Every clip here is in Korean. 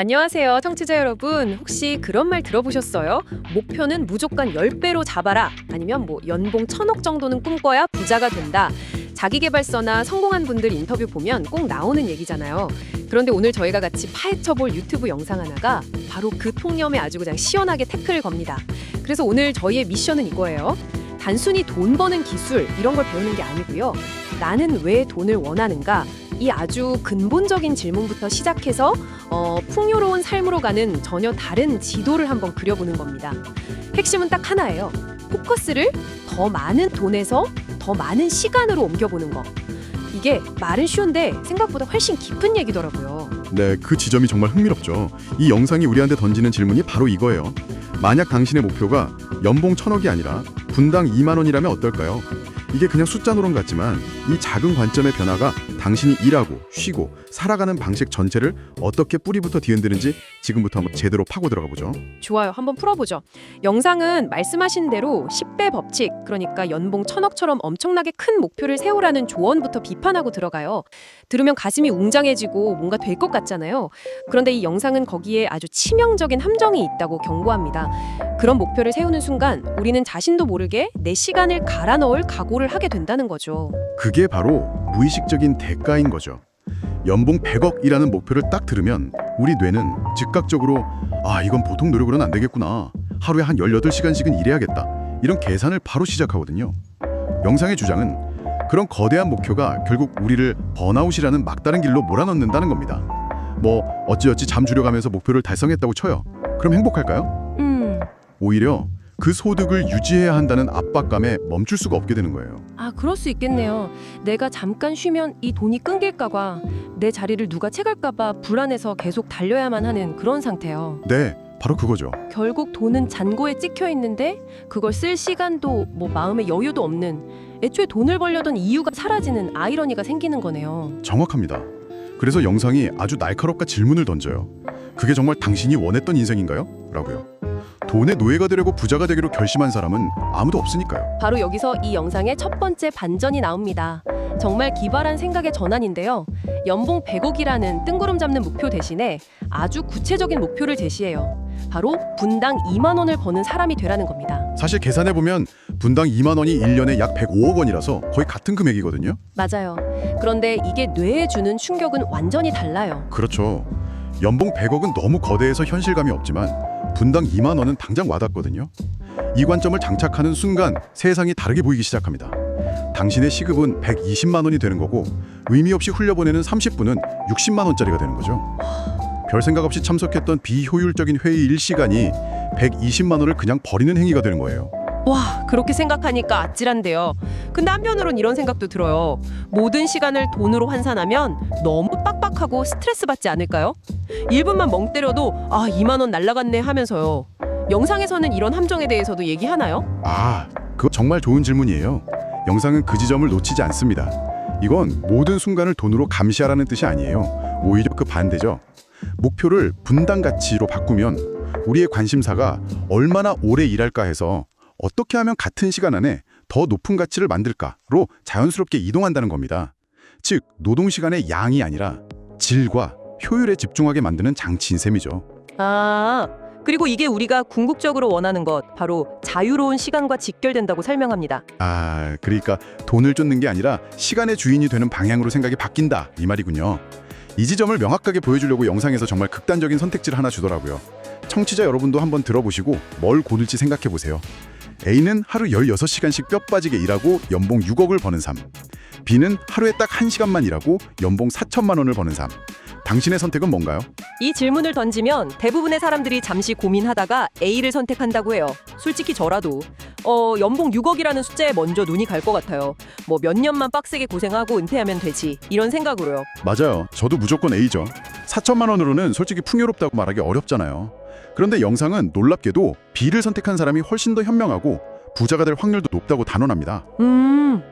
안녕하세요, 청취자 여러분. 혹시 그런 말 들어보셨어요? 목표는 무조건 10배로 잡아라. 아니면 연봉 1000억 정도는 꿈꿔야 부자가 된다. 자기계발서나 성공한 분들 인터뷰 보면 꼭 나오는 얘기잖아요. 그런데 오늘 저희가 같이 파헤쳐볼 유튜브 영상 하나가 바로 그 통념에 아주 그냥 시원하게 태클을 겁니다. 그래서 오늘 저희의 미션은 이거예요. 단순히 돈 버는 기술 이런 걸 배우는 게 아니고요. 나는 왜 돈을 원하는가? 이 아주 근본적인 질문부터 시작해서 풍요로운 삶으로 가는 전혀 다른 지도를 한번 그려보는 겁니다. 핵심은 딱 하나예요. 포커스를 더 많은 돈에서 더 많은 시간으로 옮겨보는 거. 이게 말은 쉬운데 생각보다 훨씬 깊은 얘기더라고요. 네, 그 지점이 정말 흥미롭죠. 이 영상이 우리한테 던지는 질문이 바로 이거예요. 만약 당신의 목표가 연봉 1000억이 아니라 분당 2만 원이라면 어떨까요? 이게 그냥 숫자 노론 같지만 이 작은 관점의 변화가 당신이 일하고 쉬고 살아가는 방식 전체를 어떻게 뿌리부터 뒤흔드는지 지금부터 한번 제대로 파고 들어가 보죠. 좋아요. 한번 풀어보죠. 영상은 말씀하신 대로 10배 법칙, 그러니까 연봉 1000억처럼 엄청나게 큰 목표를 세우라는 조언부터 비판하고 들어가요. 들으면 가슴이 웅장해지고 뭔가 될 것 같잖아요. 그런데 이 영상은 거기에 아주 치명적인 함정이 있다고 경고합니다. 그런 목표를 세우는 순간 우리는 자신도 모르게 내 시간을 갈아 넣을 각오를 하게 된다는 거죠. 그게 바로 무의식적인 대가인 거죠. 연봉 100억이라는 목표를 딱 들으면 우리 뇌는 즉각적으로 이건 보통 노력으로는 안 되겠구나. 하루에 한 18시간씩은 일해야겠다. 이런 계산을 바로 시작하거든요. 영상의 주장은 그런 거대한 목표가 결국 우리를 번아웃이라는 막다른 길로 몰아넣는다는 겁니다. 어찌어찌 잠 줄여가면서 목표를 달성했다고 쳐요. 그럼 행복할까요? 오히려 그 소득을 유지해야 한다는 압박감에 멈출 수가 없게 되는 거예요. 그럴 수 있겠네요. 내가 잠깐 쉬면 이 돈이 끊길까 봐, 내 자리를 누가 채갈까 봐 불안해서 계속 달려야만 하는 그런 상태요. 네, 바로 그거죠. 결국 돈은 잔고에 찍혀 있는데 그걸 쓸 시간도 마음의 여유도 없는, 애초에 돈을 벌려던 이유가 사라지는 아이러니가 생기는 거네요. 정확합니다. 그래서 영상이 아주 날카롭게 질문을 던져요. 그게 정말 당신이 원했던 인생인가요? 라고요. 돈의 노예가 되려고 부자가 되기로 결심한 사람은 아무도 없으니까요. 바로 여기서 이 영상의 첫 번째 반전이 나옵니다. 정말 기발한 생각의 전환인데요. 연봉 100억이라는 뜬구름 잡는 목표 대신에 아주 구체적인 목표를 제시해요. 바로 분당 2만 원을 버는 사람이 되라는 겁니다. 사실 계산해보면 분당 2만 원이 1년에 약 105억 원이라서 거의 같은 금액이거든요. 맞아요. 그런데 이게 뇌에 주는 충격은 완전히 달라요. 그렇죠. 연봉 100억은 너무 거대해서 현실감이 없지만 분당 2만 원은 당장 와닿거든요. 이 관점을 장착하는 순간 세상이 다르게 보이기 시작합니다. 당신의 시급은 120만 원이 되는 거고 의미 없이 흘려보내는 30분은 60만 원짜리가 되는 거죠. 별 생각 없이 참석했던 비효율적인 회의 1시간이 120만 원을 그냥 버리는 행위가 되는 거예요. 와, 그렇게 생각하니까 아찔한데요. 근데 한편으론 이런 생각도 들어요. 모든 시간을 돈으로 환산하면 너무 빡빡하고 스트레스 받지 않을까요? 1분만 멍 때려도 2만 원 날라갔네 하면서요. 영상에서는 이런 함정에 대해서도 얘기하나요? 그거 정말 좋은 질문이에요. 영상은 그 지점을 놓치지 않습니다. 이건 모든 순간을 돈으로 감시하라는 뜻이 아니에요. 오히려 그 반대죠. 목표를 분당 가치로 바꾸면 우리의 관심사가 얼마나 오래 일할까 해서 어떻게 하면 같은 시간 안에 더 높은 가치를 만들까로 자연스럽게 이동한다는 겁니다. 즉, 노동시간의 양이 아니라 질과 효율에 집중하게 만드는 장치인 셈이죠. 그리고 이게 우리가 궁극적으로 원하는 것, 바로 자유로운 시간과 직결된다고 설명합니다. 그러니까 돈을 쫓는 게 아니라 시간의 주인이 되는 방향으로 생각이 바뀐다, 이 말이군요. 이 지점을 명확하게 보여주려고 영상에서 정말 극단적인 선택지를 하나 주더라고요. 청취자 여러분도 한번 들어보시고 뭘 고를지 생각해보세요. A는 하루 16시간씩 뼈 빠지게 일하고 연봉 6억을 버는 삶. B는 하루에 딱 1시간만 일하고 연봉 4천만 원을 버는 삶. 당신의 선택은 뭔가요? 이 질문을 던지면 대부분의 사람들이 잠시 고민하다가 A를 선택한다고 해요. 솔직히 저라도 연봉 6억이라는 숫자에 먼저 눈이 갈 것 같아요. 몇 년만 빡세게 고생하고 은퇴하면 되지, 이런 생각으로요. 맞아요. 저도 무조건 A죠. 4천만 원으로는 솔직히 풍요롭다고 말하기 어렵잖아요. 그런데 영상은 놀랍게도 B를 선택한 사람이 훨씬 더 현명하고 부자가 될 확률도 높다고 단언합니다.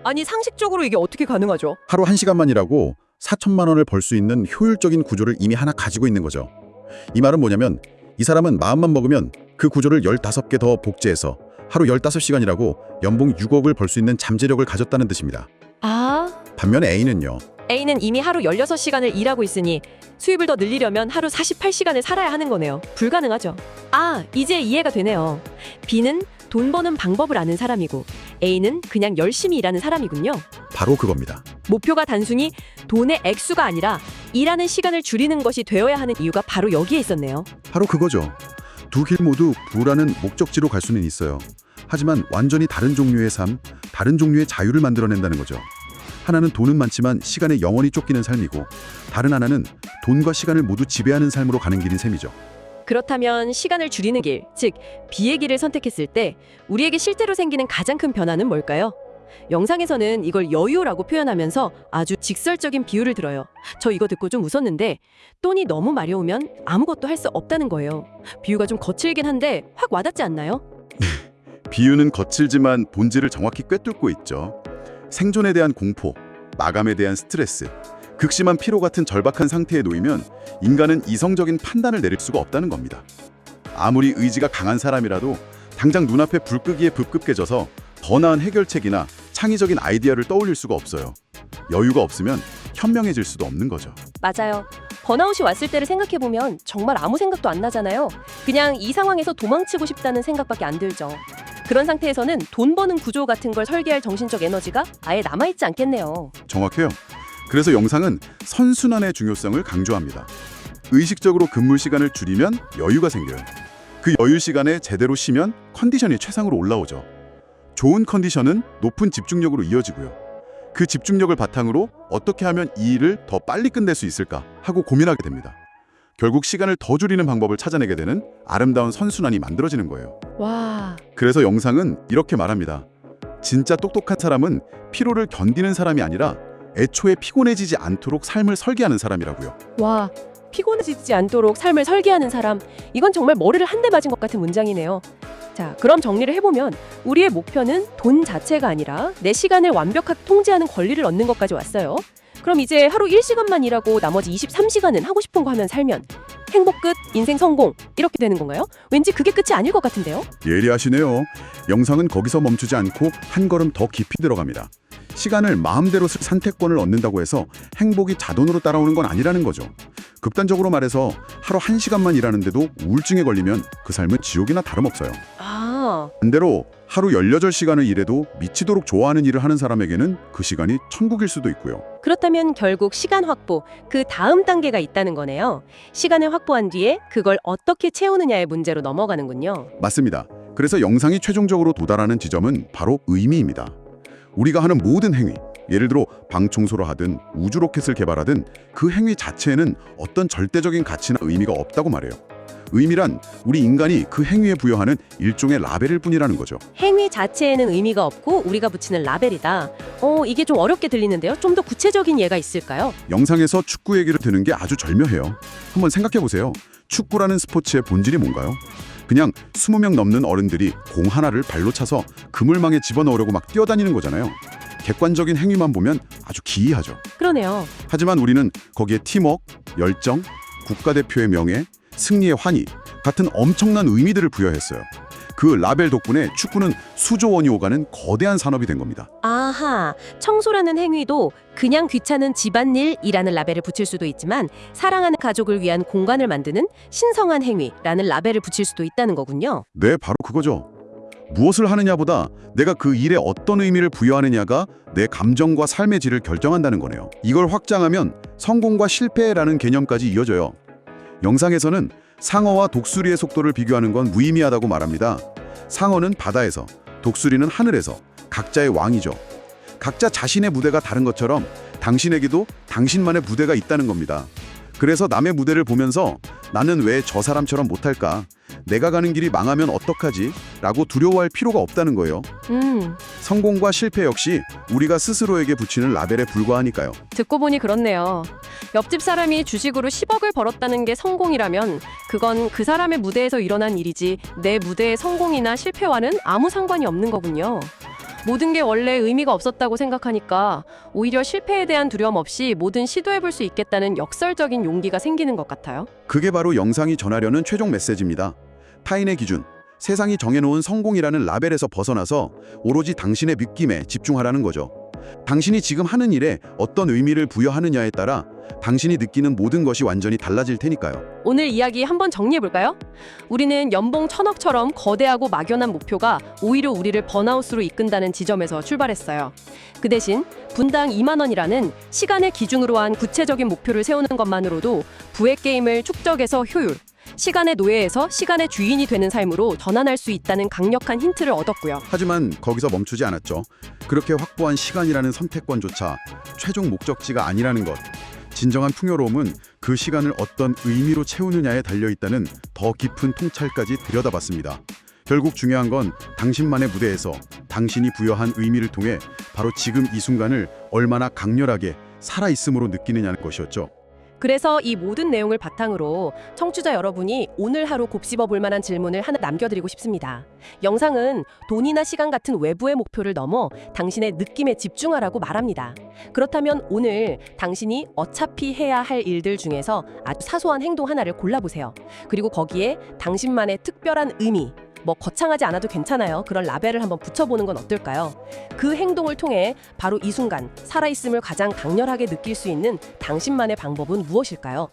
아니 상식적으로 이게 어떻게 가능하죠? 하루 1시간만 일하고 4천만 원을 벌 수 있는 효율적인 구조를 이미 하나 가지고 있는 거죠. 이 말은 뭐냐면 이 사람은 마음만 먹으면 그 구조를 15개 더 복제해서 하루 15시간이라고 연봉 6억을 벌 수 있는 잠재력을 가졌다는 뜻입니다. 반면에 A는요. A는 이미 하루 16시간을 일하고 있으니 수입을 더 늘리려면 하루 48시간을 살아야 하는 거네요. 불가능하죠. 아, 이제 이해가 되네요. B는 돈 버는 방법을 아는 사람이고 A는 그냥 열심히 일하는 사람이군요. 바로 그겁니다. 목표가 단순히 돈의 액수가 아니라 일하는 시간을 줄이는 것이 되어야 하는 이유가 바로 여기에 있었네요. 바로 그거죠. 두 길 모두 부라는 목적지로 갈 수는 있어요. 하지만 완전히 다른 종류의 삶, 다른 종류의 자유를 만들어낸다는 거죠. 하나는 돈은 많지만 시간에 영원히 쫓기는 삶이고 다른 하나는 돈과 시간을 모두 지배하는 삶으로 가는 길인 셈이죠. 그렇다면 시간을 줄이는 길, 즉 B의 길을 선택했을 때 우리에게 실제로 생기는 가장 큰 변화는 뭘까요? 영상에서는 이걸 여유라고 표현하면서 아주 직설적인 비유를 들어요. 저 이거 듣고 좀 웃었는데 돈이 너무 마려우면 아무것도 할 수 없다는 거예요. 비유가 좀 거칠긴 한데 확 와닿지 않나요? 비유는 거칠지만 본질을 정확히 꿰뚫고 있죠. 생존에 대한 공포, 마감에 대한 스트레스, 극심한 피로 같은 절박한 상태에 놓이면 인간은 이성적인 판단을 내릴 수가 없다는 겁니다. 아무리 의지가 강한 사람이라도 당장 눈앞에 불 끄기에 급급해져서 더 나은 해결책이나 창의적인 아이디어를 떠올릴 수가 없어요. 여유가 없으면 현명해질 수도 없는 거죠. 맞아요. 번아웃이 왔을 때를 생각해보면 정말 아무 생각도 안 나잖아요. 그냥 이 상황에서 도망치고 싶다는 생각밖에 안 들죠. 그런 상태에서는 돈 버는 구조 같은 걸 설계할 정신적 에너지가 아예 남아있지 않겠네요. 정확해요. 그래서 영상은 선순환의 중요성을 강조합니다. 의식적으로 근무 시간을 줄이면 여유가 생겨요. 그 여유 시간에 제대로 쉬면 컨디션이 최상으로 올라오죠. 좋은 컨디션은 높은 집중력으로 이어지고요. 그 집중력을 바탕으로 어떻게 하면 이 일을 더 빨리 끝낼 수 있을까 하고 고민하게 됩니다. 결국 시간을 더 줄이는 방법을 찾아내게 되는 아름다운 선순환이 만들어지는 거예요. 와, 그래서 영상은 이렇게 말합니다. 진짜 똑똑한 사람은 피로를 견디는 사람이 아니라 애초에 피곤해지지 않도록 삶을 설계하는 사람이라고요. 와, 피곤해지지 않도록 삶을 설계하는 사람. 이건 정말 머리를 한 대 맞은 것 같은 문장이네요. 자, 그럼 정리를 해보면 우리의 목표는 돈 자체가 아니라 내 시간을 완벽하게 통제하는 권리를 얻는 것까지 왔어요. 그럼 이제 하루 1시간만 일하고 나머지 23시간은 하고 싶은 거 하면 살면 행복 끝, 인생 성공 이렇게 되는 건가요? 왠지 그게 끝이 아닐 것 같은데요? 예리하시네요. 영상은 거기서 멈추지 않고 한 걸음 더 깊이 들어갑니다. 시간을 마음대로 쓸 선택권을 얻는다고 해서 행복이 자동으로 따라오는 건 아니라는 거죠. 극단적으로 말해서 하루 1시간만 일하는데도 우울증에 걸리면 그 삶은 지옥이나 다름없어요. 아, 반대로 하루 18시간을 일해도 미치도록 좋아하는 일을 하는 사람에게는 그 시간이 천국일 수도 있고요. 그렇다면 결국 시간 확보, 그 다음 단계가 있다는 거네요. 시간을 확보한 뒤에 그걸 어떻게 채우느냐의 문제로 넘어가는군요. 맞습니다. 그래서 영상이 최종적으로 도달하는 지점은 바로 의미입니다. 우리가 하는 모든 행위, 예를 들어 방 청소를 하든 우주 로켓을 개발하든 그 행위 자체에는 어떤 절대적인 가치나 의미가 없다고 말해요. 의미란 우리 인간이 그 행위에 부여하는 일종의 라벨일 뿐이라는 거죠. 행위 자체에는 의미가 없고 우리가 붙이는 라벨이다. 이게 좀 어렵게 들리는데요. 좀 더 구체적인 예가 있을까요? 영상에서 축구 얘기를 드는 게 아주 절묘해요. 한번 생각해 보세요. 축구라는 스포츠의 본질이 뭔가요? 그냥 20명 넘는 어른들이 공 하나를 발로 차서 그물망에 집어넣으려고 막 뛰어다니는 거잖아요. 객관적인 행위만 보면 아주 기이하죠. 그러네요. 하지만 우리는 거기에 팀워크, 열정, 국가대표의 명예, 승리의 환희 같은 엄청난 의미들을 부여했어요. 그 라벨 덕분에 축구는 수조 원이 오가는 거대한 산업이 된 겁니다. 아하, 청소라는 행위도 그냥 귀찮은 집안일이라는 라벨을 붙일 수도 있지만 사랑하는 가족을 위한 공간을 만드는 신성한 행위라는 라벨을 붙일 수도 있다는 거군요. 네, 바로 그거죠. 무엇을 하느냐보다 내가 그 일에 어떤 의미를 부여하느냐가 내 감정과 삶의 질을 결정한다는 거네요. 이걸 확장하면 성공과 실패라는 개념까지 이어져요. 영상에서는 상어와 독수리의 속도를 비교하는 건 무의미하다고 말합니다. 상어는 바다에서, 독수리는 하늘에서 각자의 왕이죠. 각자 자신의 무대가 다른 것처럼 당신에게도 당신만의 무대가 있다는 겁니다. 그래서 남의 무대를 보면서 나는 왜 저 사람처럼 못할까? 내가 가는 길이 망하면 어떡하지? 라고 두려워할 필요가 없다는 거예요. 성공과 실패 역시 우리가 스스로에게 붙이는 라벨에 불과하니까요. 듣고 보니 그렇네요. 옆집 사람이 주식으로 10억을 벌었다는 게 성공이라면 그건 그 사람의 무대에서 일어난 일이지 내 무대의 성공이나 실패와는 아무 상관이 없는 거군요. 모든 게 원래 의미가 없었다고 생각하니까 오히려 실패에 대한 두려움 없이 뭐든 시도해볼 수 있겠다는 역설적인 용기가 생기는 것 같아요. 그게 바로 영상이 전하려는 최종 메시지입니다. 타인의 기준, 세상이 정해놓은 성공이라는 라벨에서 벗어나서 오로지 당신의 느낌에 집중하라는 거죠. 당신이 지금 하는 일에 어떤 의미를 부여하느냐에 따라 당신이 느끼는 모든 것이 완전히 달라질 테니까요. 오늘 이야기 한번 정리해볼까요? 우리는 연봉 1000억처럼 거대하고 막연한 목표가 오히려 우리를 번아웃으로 이끈다는 지점에서 출발했어요. 그 대신 분당 2만 원이라는 시간을 기준으로 한 구체적인 목표를 세우는 것만으로도 부의 게임을 축적해서 효율, 시간의 노예에서 시간의 주인이 되는 삶으로 전환할 수 있다는 강력한 힌트를 얻었고요. 하지만 거기서 멈추지 않았죠. 그렇게 확보한 시간이라는 선택권조차 최종 목적지가 아니라는 것. 진정한 풍요로움은 그 시간을 어떤 의미로 채우느냐에 달려있다는 더 깊은 통찰까지 들여다봤습니다. 결국 중요한 건 당신만의 무대에서 당신이 부여한 의미를 통해 바로 지금 이 순간을 얼마나 강렬하게 살아있음으로 느끼느냐는 것이었죠. 그래서 이 모든 내용을 바탕으로 청취자 여러분이 오늘 하루 곱씹어 볼 만한 질문을 하나 남겨드리고 싶습니다. 영상은 돈이나 시간 같은 외부의 목표를 넘어 당신의 느낌에 집중하라고 말합니다. 그렇다면 오늘 당신이 어차피 해야 할 일들 중에서 아주 사소한 행동 하나를 골라보세요. 그리고 거기에 당신만의 특별한 의미, 거창하지 않아도 괜찮아요. 그런 라벨을 한번 붙여보는 건 어떨까요? 그 행동을 통해 바로 이 순간 살아있음을 가장 강렬하게 느낄 수 있는 당신만의 방법은 무엇일까요?